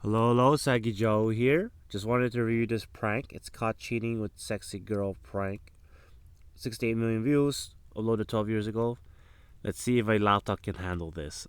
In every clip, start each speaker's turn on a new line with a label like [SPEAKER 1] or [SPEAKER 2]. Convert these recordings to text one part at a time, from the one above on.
[SPEAKER 1] Hello, hello, Saggy Joe here. Just wanted to review this prank. It's caught cheating with sexy girl prank. 68 million views, uploaded 12 years ago. Let's see if my laptop can handle this.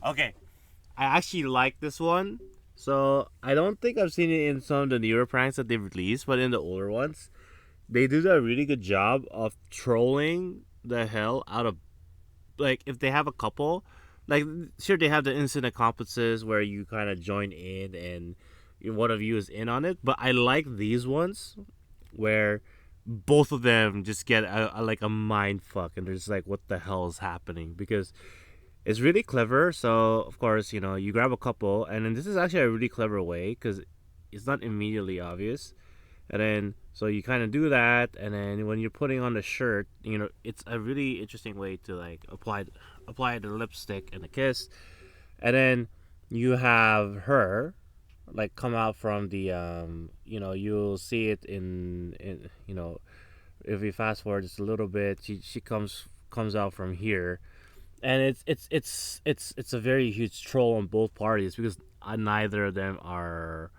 [SPEAKER 1] Okay, I actually like this one. So I don't think I've seen it in some of the newer pranks that they've released, but in the older ones, they do a really good job of trolling the hell out of, like, if they have a couple, like, sure, they have the instant accomplices where you kind of join in and one of you is in on it, but I like these ones where both of them just get like a mind fuck and they're just like, what the hell is happening? Because it's really clever. So of course, you grab a couple, and then this is actually a really clever way because it's not immediately obvious. And then so you kind of do that, and then when you're putting on the shirt, it's a really interesting way to like apply the lipstick and the kiss, and then you have her like come out from the you'll see it in if we fast forward just a little bit, she comes out from here, and it's a very huge troll on both parties because neither of them are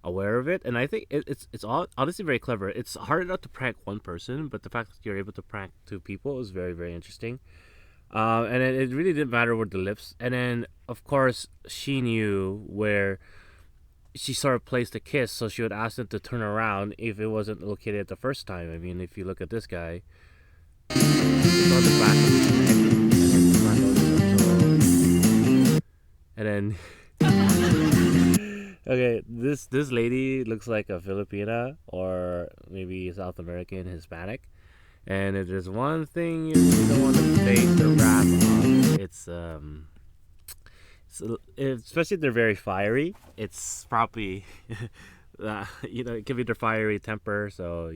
[SPEAKER 1] aware of it, and I think it's all honestly very clever. It's hard enough to prank one person, but the fact that you're able to prank two people is very very interesting. And it really didn't matter with the lips, and then of course she knew where she sort of placed the kiss, so she would ask them to turn around if it wasn't located the first time. I mean, if you look at this guy, it's on the back of his neck, and then okay, this lady looks like a Filipina or maybe South American Hispanic. And if there's one thing you don't want to base the rap on, especially if they're very fiery. It's probably it can be their fiery temper. So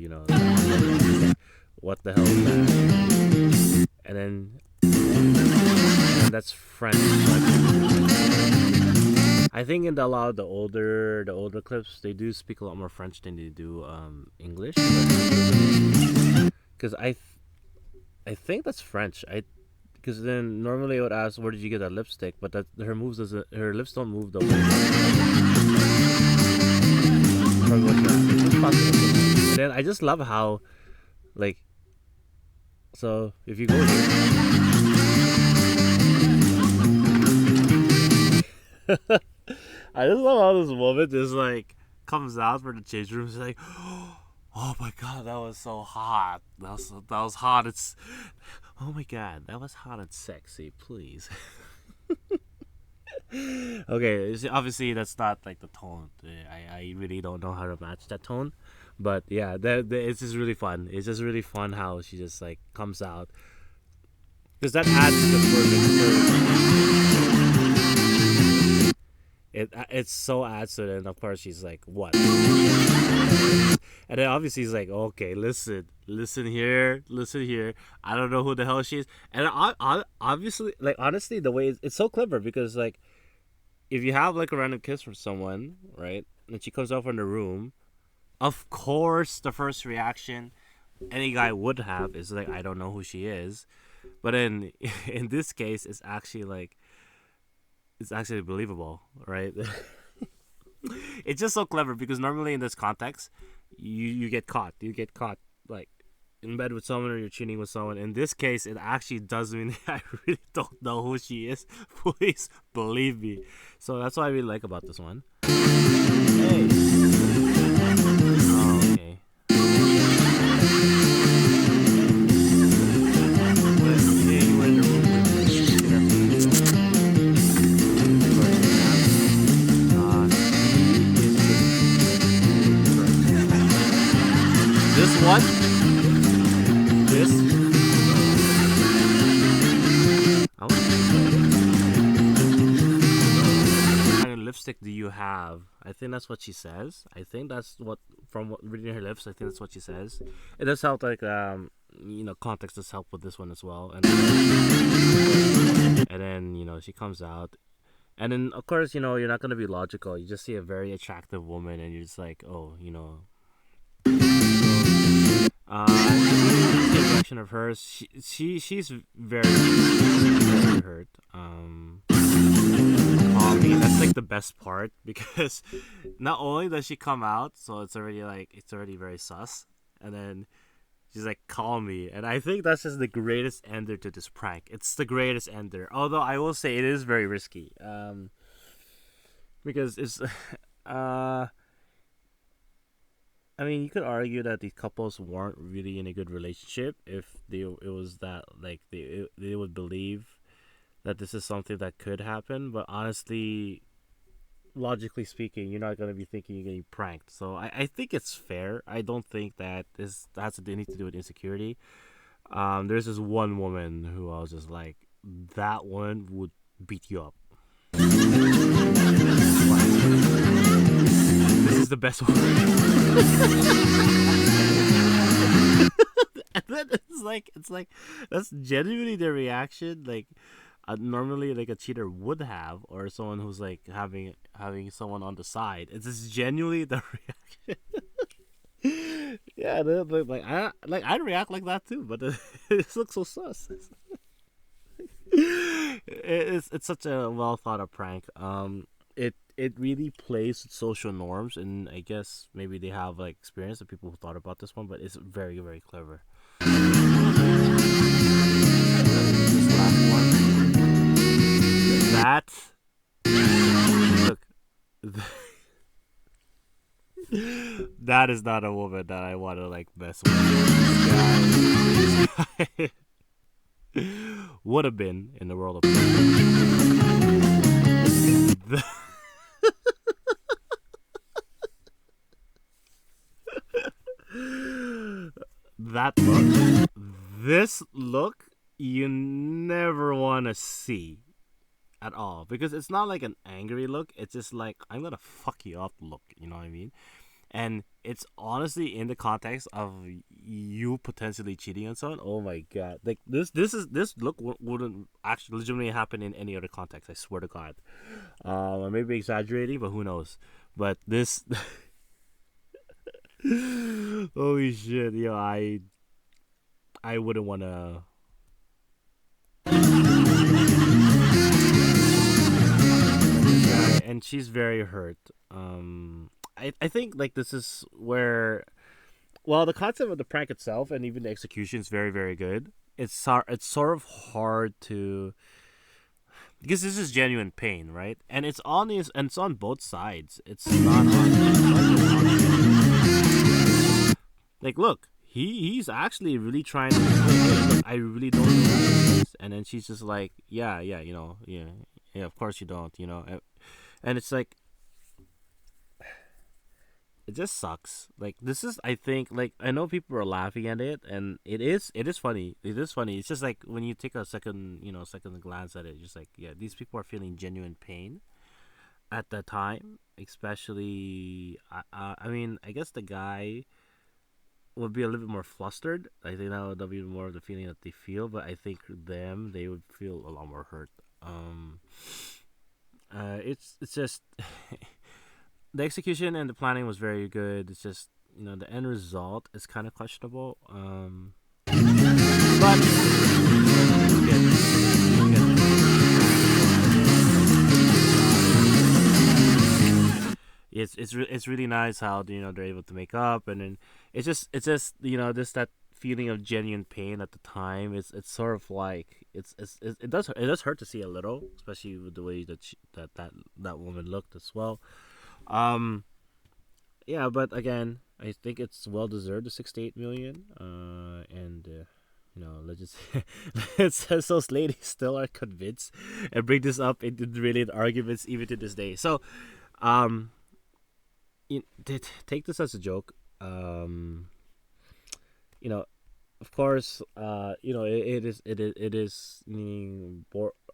[SPEAKER 1] what the hell is that? And that's French. I think in a lot of the older clips, they do speak a lot more French than they do English. Because I think that's French. Because then normally I would ask, where did you get that lipstick? But that her lips don't move the way. And then I just love how, like, so if you go here, I just love how this woman just like comes out for the change room. She's like, "Oh my god, that was so hot. That was hot. Oh my god, that was hot and sexy. Please." Okay, obviously that's not like the tone. I really don't know how to match that tone, but yeah, it's just really fun. It's just really fun how she just like comes out because that adds to the further. It's so adds to it, and of course she's like, what? And then obviously he's like, okay, listen here. I don't know who the hell she is. And obviously, like, honestly, the way it's so clever because, like, if you have like a random kiss from someone, right, and she comes out from the room, of course the first reaction any guy would have is like, I don't know who she is. But in this case, it's actually believable, right? It's just so clever because normally in this context, you get caught. You get caught like in bed with someone or you're cheating with someone. In this case, it actually does mean I really don't know who she is. Please believe me. So that's what I really like about this one. Hey. Oh, okay. This one, this. What kind of lipstick do you have? I think that's what she says. I think that's what, from what reading her lips, I think that's what she says. It does help, like, context does help with this one as well. And then she comes out, and then of course you're not gonna be logical. You just see a very attractive woman, and you're just like, oh, the reaction of hers, she's very hurt. That's like the best part because not only does she come out, so it's already very sus, and then she's like, call me, and I think that's just the greatest ender to this prank. It's the greatest ender, although I will say it is very risky, because it's I mean, you could argue that these couples weren't really in a good relationship if it was that, like, they would believe that this is something that could happen. But honestly, logically speaking, you're not gonna be thinking you're getting pranked. So I think it's fair. I don't think that this has anything to do with insecurity. There's this one woman who I was just like, that one would beat you up. This is the best one. And then it's like that's genuinely the reaction, like, normally like a cheater would have, or someone who's like having someone on the side. It's just genuinely the reaction. Yeah, I'd react like that too, but it looks so sus. It's such a well thought of prank. It really plays with social norms, and I guess maybe they have like experience of people who thought about this one, but it's very, very clever. This last one, that look, that is not a woman that I want to like mess with. This guy would have been in the world of that look, this look, you never want to see at all, because it's not like an angry look. It's just like, I'm gonna fuck you up look, you know what I mean? And it's honestly in the context of you potentially cheating on someone. Oh my god, like this look wouldn't actually legitimately happen in any other context, I swear to god. I may be exaggerating, but who knows. But this holy shit, yo, I wouldn't want to. And she's very hurt. I think like this is where, well, the concept of the prank itself and even the execution is very, very good. It's sort of hard to, because this is genuine pain, right? And it's on both sides. It's not like, look, he's actually really trying to, look, I really don't know who this is. And then she's just like, yeah, yeah, of course you don't, and it's like, it just sucks. Like, this is, I think, like, I know people are laughing at it, and it is funny. It is funny. It's just like when you take a second glance at it, you're just like, yeah, these people are feeling genuine pain. at the time, especially. I mean, I guess the guy would be a little bit more flustered. I think that would be more of the feeling that they feel, but I think they would feel a lot more hurt. Um, it's just the execution and the planning was very good. It's just the end result is kind of questionable. But it's really nice how they're able to make up, and then it's just this that feeling of genuine pain at the time. It's sort of like it does hurt to see a little, especially with the way that woman looked as well. Um, yeah, but again, I think it's well deserved the 68 million. And let's just those ladies still are convinced and bring this up into related arguments even to this day. So, um, take this as a joke. Um, you know, of course, it is meaning,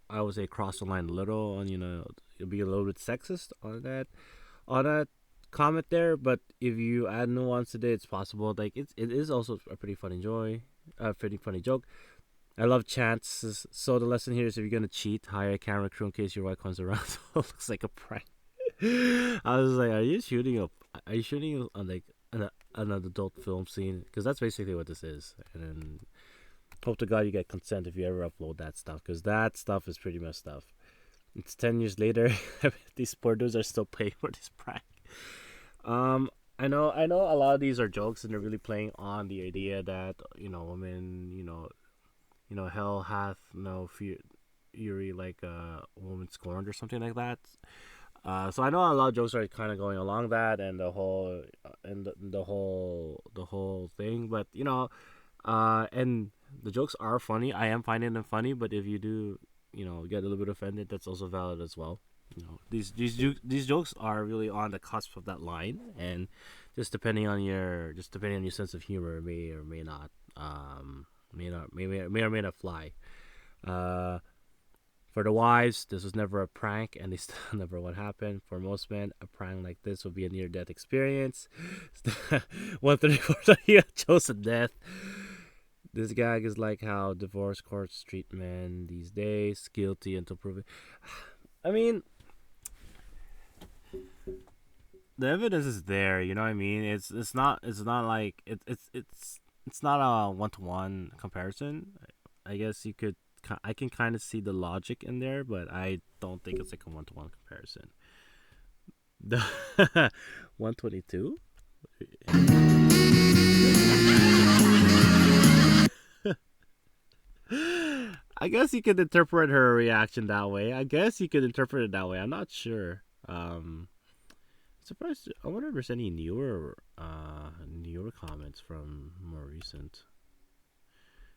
[SPEAKER 1] I would say cross the line a little, and it'll be a little bit sexist on that comment there. But if you add nuance to it, it's possible. Like it is also a pretty funny joke. I love chants. So the lesson here is, if you're gonna cheat, hire a camera crew in case your wife comes around. So it looks like a prank. I was like, Are you shooting on like an adult film scene? Because that's basically what this is. And then hope to God you get consent if you ever upload that stuff, because that stuff is pretty messed up. It's 10 years later. These poor dudes are still paying for this prank. Um, I know a lot of these are jokes, and they're really playing on the idea that women, hell hath no fury like a woman scorned or something like that. So I know a lot of jokes are kind of going along that, and the whole thing, but and the jokes are funny. I am finding them funny, but if you do, get a little bit offended, that's also valid as well. These jokes are really on the cusp of that line, and just depending on your sense of humor, may or may not, may or may not fly. Uh, for the wives, this was never a prank, and they still never what happened. For most men, a prank like this would be a near-death experience. 134 chosen death. This gag is like how divorce courts treat men these days, guilty until proven. I mean, the evidence is there. You know what I mean? It's not like it's not a 1-to-1 comparison. I guess I can kind of see the logic in there, but I don't think it's like a 1-to-1 comparison. The 122. I guess you could interpret her reaction that way. I guess you could interpret it that way. I'm not sure. Surprised. I wonder if there's any newer comments from more recent.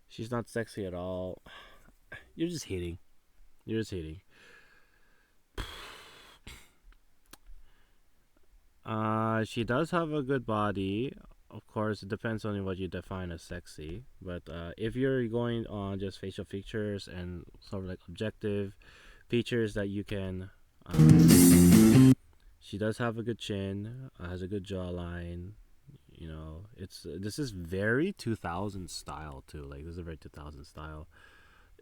[SPEAKER 1] She's not sexy at all. You're just hating. You're just hating. She does have a good body. Of course, it depends on what you define as sexy. But if you're going on just facial features and sort of like objective features that you can, she does have a good chin, has a good jawline. This is very 2000 style too. Like, this is a very 2000 style.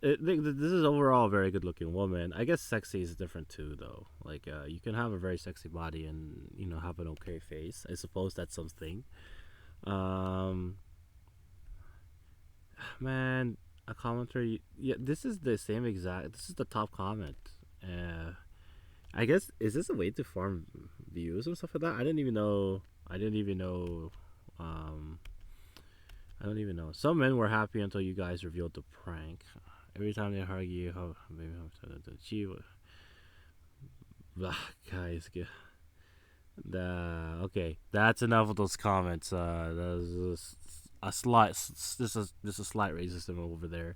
[SPEAKER 1] This is overall a very good looking woman. I guess sexy is different too, though. Like, you can have a very sexy body and have an okay face. I suppose that's something. Um, Man, a commenter. Yeah, this is the same exact. This is the top comment. Uh, I guess, is this a way to farm views and stuff like that? I didn't even know. I didn't even know. Um, I don't even know. Some men were happy until you guys revealed the prank. Every time they argue how maybe how to achieve. Blah, guys, okay, that's enough of those comments. There's a slight, this is a slight racism over there.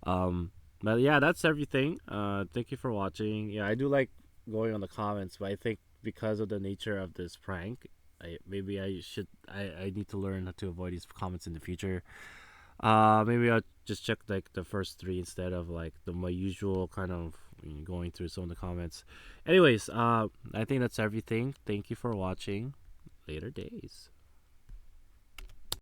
[SPEAKER 1] But yeah, that's everything. Thank you for watching. Yeah, I do like going on the comments, but I think because of the nature of this prank, maybe I need to learn how to avoid these comments in the future. Maybe I'll just check like the first three instead of like my usual kind of going through some of the comments. Anyways, I think that's everything. Thank you for watching. Later days.